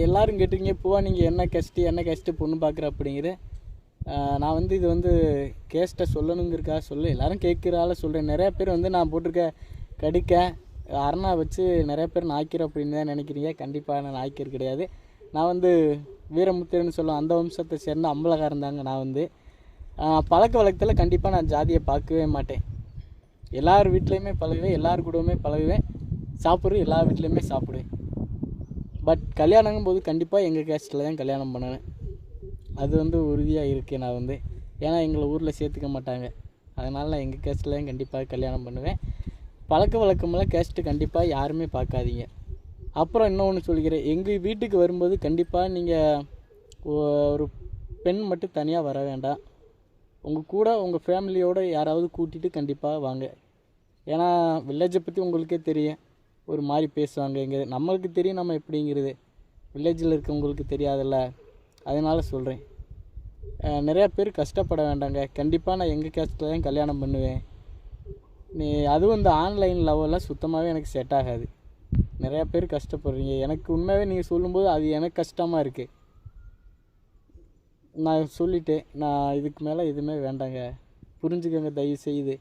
எல்லோரும் கேட்டிருக்கீங்க பூவா நீங்கள் என்ன கேஸ்ட்டு பொண்ணு பார்க்குற அப்படிங்கிற. நான் வந்து இது வந்து கேஸ்ட்டை சொல்லணுங்கிறக்காக சொல்ல எல்லோரும் கேட்குறால சொல்கிறேன். நிறையா பேர் வந்து நான் போட்டிருக்க கடிக்க அரணா வச்சு நிறைய பேர் நாய்க்கர் அப்படின்னு தான் நினைக்கிறீங்க. கண்டிப்பாக நான் நாய்க்கர் கிடையாது. நான் வந்து வீரமுத்திரன்னு சொல்லுவேன், அந்த வம்சத்தை சேர்ந்த அம்பலகாரன் தாங்க. நான் வந்து பழக்க வழக்கத்தில் கண்டிப்பாக நான் ஜாதியை பார்க்கவே மாட்டேன். எல்லார் வீட்லேயுமே பழகுவேன், எல்லார் கூடவுமே பழகுவேன், சாப்பிட்றது எல்லா வீட்லேயுமே சாப்பிடுவேன். பட் கல்யாணங்கும் போது கண்டிப்பாக எங்கள் கேஸ்ட்டில் தான் கல்யாணம் பண்ணுவேன். அது வந்து உறுதியாக இருக்குது. நான் வந்து ஏன்னா எங்களை ஊரில் சேர்த்துக்க மாட்டாங்க, அதனால் நான் எங்கள் கேஸ்ட்டில் தான் கண்டிப்பாக கல்யாணம் பண்ணுவேன். பழக்க வழக்கமெல்லாம் கேஸ்ட்டு கண்டிப்பாக யாருமே பார்க்காதீங்க. அப்புறம் இன்னொன்று சொல்லிக்கிறேன், எங்கள் வீட்டுக்கு வரும்போது கண்டிப்பாக நீங்கள் ஒரு பெண் மட்டும் தனியாக வர வேண்டாம். உங்கள் கூட உங்கள் ஃபேமிலியோடு யாராவது கூட்டிகிட்டு கண்டிப்பாக வாங்க. ஏன்னா வில்லேஜை பற்றி உங்களுக்கே தெரியும், ஒரு மாதிரி பேசுவாங்க. இங்கே நம்மளுக்கு தெரியும் நம்ம எப்படிங்கிறது, வில்லேஜில் இருக்கவங்களுக்கு தெரியாதுல்ல. அதனால் சொல்கிறேன், நிறையா பேர் கஷ்டப்பட வேண்டாங்க. கண்டிப்பாக நான் எங்கள் கேஸ்ட்டில் தான் கல்யாணம் பண்ணுவேன். அதுவும் இந்த ஆன்லைன் லவ்வெல்லாம் சுத்தமாகவே எனக்கு செட் ஆகாது. நிறையா பேர் கஷ்டப்படுறீங்க. எனக்கு உண்மையாகவே நீங்கள் சொல்லும்போது அது எனக்கு கஷ்டமாக இருக்குது. நான் சொல்லிட்டேன், நான் இதுக்கு மேலே எதுவுமே வேண்டாங்க, புரிஞ்சுக்கோங்க தயவு செய்து.